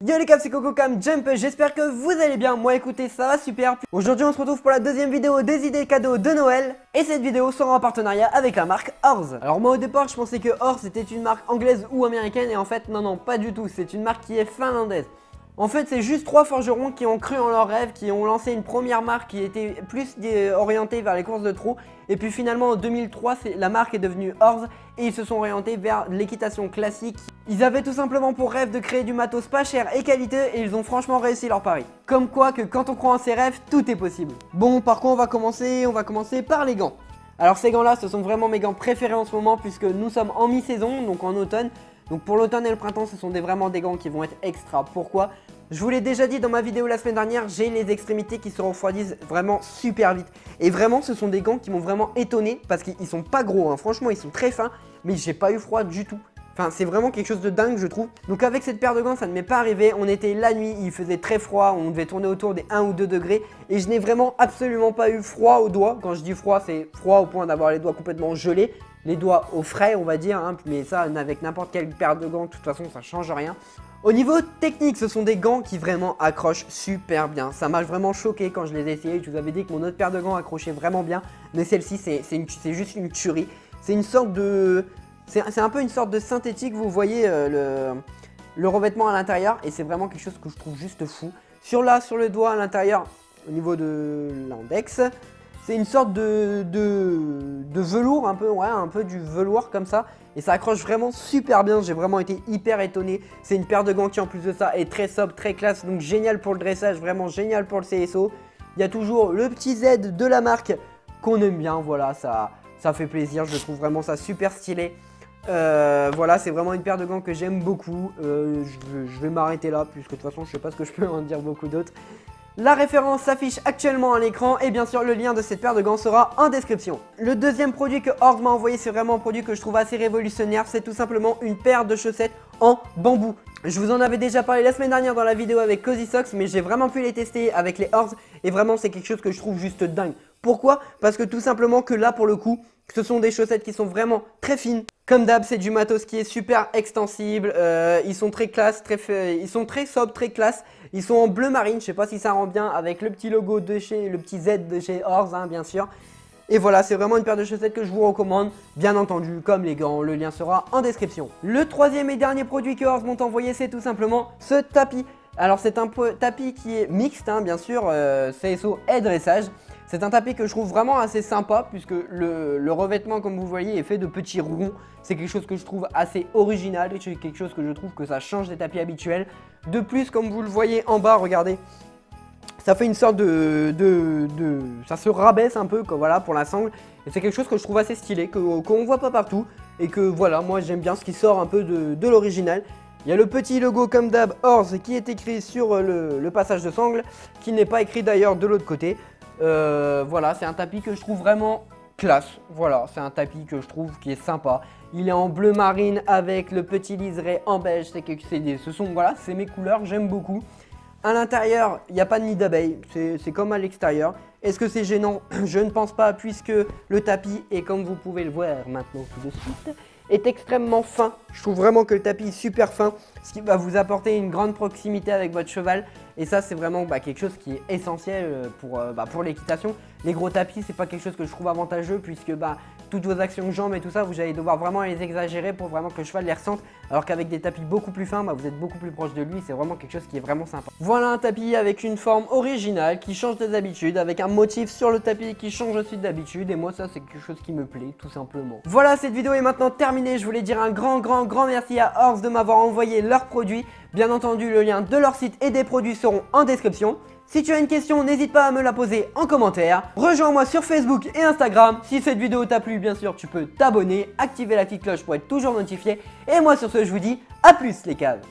Yo les caps, c'est CocoCam Jump, j'espère que vous allez bien. Moi écoutez, ça va super. Aujourd'hui on se retrouve pour la deuxième vidéo des idées cadeaux de Noël. Et cette vidéo sera en partenariat avec la marque Horse. Alors moi au départ je pensais que Horse était une marque anglaise ou américaine. Et en fait non pas du tout, c'est une marque qui est finlandaise. En fait c'est juste 3 forgerons qui ont cru en leur rêve, qui ont lancé une première marque qui était plus orientée vers les courses de trot. Et puis finalement en 2003 la marque est devenue Horse et ils se sont orientés vers l'équitation classique. Ils avaient tout simplement pour rêve de créer du matos pas cher et qualité et ils ont franchement réussi leur pari. Comme quoi que quand on croit en ses rêves, tout est possible. Bon, par contre on va commencer par les gants. Alors ces gants là, ce sont vraiment mes gants préférés en ce moment puisque nous sommes en mi-saison, donc en automne. Donc pour l'automne et le printemps, ce sont vraiment des gants qui vont être extra. Pourquoi ? Je vous l'ai déjà dit dans ma vidéo la semaine dernière, j'ai les extrémités qui se refroidissent vraiment super vite. Et vraiment, ce sont des gants qui m'ont vraiment étonné parce qu'ils sont pas gros, hein. Franchement, ils sont très fins, mais j'ai pas eu froid du tout. Enfin, c'est vraiment quelque chose de dingue, je trouve. Donc avec cette paire de gants, ça ne m'est pas arrivé. On était la nuit, il faisait très froid, on devait tourner autour des 1 ou 2 degrés. Et je n'ai vraiment absolument pas eu froid aux doigts. Quand je dis froid, c'est froid au point d'avoir les doigts complètement gelés. Les doigts au frais, on va dire, hein. Mais ça, avec n'importe quelle paire de gants, de toute façon, ça change rien. Au niveau technique, ce sont des gants qui vraiment accrochent super bien. Ça m'a vraiment choqué quand je les ai essayés. Je vous avais dit que mon autre paire de gants accrochait vraiment bien. Mais celle-ci, c'est juste une tuerie. C'est une sorte de... C'est un peu une sorte de synthétique, vous voyez le revêtement à l'intérieur. Et c'est vraiment quelque chose que je trouve juste fou. Sur le doigt à l'intérieur, au niveau de l'index, c'est une sorte de velours, un peu du velours comme ça. Et ça accroche vraiment super bien, j'ai vraiment été hyper étonné. C'est une paire de gants qui en plus de ça est très sobre, très classe. Donc génial pour le dressage, vraiment génial pour le CSO. Il y a toujours le petit Z de la marque qu'on aime bien, voilà, ça fait plaisir. Je trouve vraiment ça super stylé. Voilà, c'est vraiment une paire de gants que j'aime beaucoup. Je vais m'arrêter là, puisque de toute façon je sais pas ce que je peux en dire beaucoup d'autres. La référence s'affiche actuellement à l'écran et bien sûr le lien de cette paire de gants sera en description. Le deuxième produit que Horse m'a envoyé, c'est vraiment un produit que je trouve assez révolutionnaire. C'est tout simplement une paire de chaussettes en bambou. Je vous en avais déjà parlé la semaine dernière dans la vidéo avec Cozy Socks, mais j'ai vraiment pu les tester avec les Horse et vraiment c'est quelque chose que je trouve juste dingue. Pourquoi ? Parce que tout simplement que là pour le coup, ce sont des chaussettes qui sont vraiment très fines. Comme d'hab, c'est du matos qui est super extensible. Ils sont très classe, ils sont très sobres, très classe. Ils sont en bleu marine, je sais pas si ça rend bien avec le petit logo de chez, le petit Z de chez Horse, hein, bien sûr. Et voilà, c'est vraiment une paire de chaussettes que je vous recommande, bien entendu, comme les gants, le lien sera en description. Le troisième et dernier produit que Horse m'ont envoyé, c'est tout simplement ce tapis. Alors c'est un tapis qui est mixte, hein, bien sûr, CSO et dressage. C'est un tapis que je trouve vraiment assez sympa puisque le revêtement, comme vous voyez, est fait de petits ronds. C'est quelque chose que je trouve assez original et c'est quelque chose que je trouve que ça change des tapis habituels. De plus, comme vous le voyez en bas, regardez, ça fait une sorte ça se rabaisse un peu, quoi, voilà, pour la sangle. Et c'est quelque chose que je trouve assez stylé, qu'on voit pas partout. Et que voilà, moi j'aime bien ce qui sort un peu de l'original. Il y a le petit logo comme d'hab Horse qui est écrit sur le passage de sangle, qui n'est pas écrit d'ailleurs de l'autre côté. Voilà, c'est un tapis que je trouve vraiment classe. Voilà, c'est un tapis que je trouve qui est sympa. Il est en bleu marine avec le petit liseré en beige. Voilà, c'est mes couleurs, j'aime beaucoup. À l'intérieur, il n'y a pas de nid d'abeille, c'est comme à l'extérieur. Est-ce que c'est gênant? Je ne pense pas puisque le tapis est, comme vous pouvez le voir maintenant tout de suite, est extrêmement fin. Je trouve vraiment que le tapis est super fin, ce qui va vous apporter une grande proximité avec votre cheval. Et ça, c'est vraiment quelque chose qui est essentiel pour l'équitation. Les gros tapis, c'est pas quelque chose que je trouve avantageux puisque toutes vos actions de jambes et tout ça, vous allez devoir vraiment les exagérer pour vraiment que le cheval les ressente. Alors qu'avec des tapis beaucoup plus fins, vous êtes beaucoup plus proche de lui. C'est vraiment quelque chose qui est vraiment sympa. Voilà un tapis avec une forme originale qui change des habitudes, avec un motif sur le tapis qui change aussi d'habitude. Et moi, ça, c'est quelque chose qui me plaît, tout simplement. Voilà, cette vidéo est maintenant terminée. Je voulais dire un grand merci à Horse de m'avoir envoyé leurs produits. Bien entendu, le lien de leur site et des produits seront en description. Si tu as une question, n'hésite pas à me la poser en commentaire. Rejoins-moi sur Facebook et Instagram. Si cette vidéo t'a plu, bien sûr, tu peux t'abonner, activer la petite cloche pour être toujours notifié. Et moi sur ce, je vous dis à plus les caves.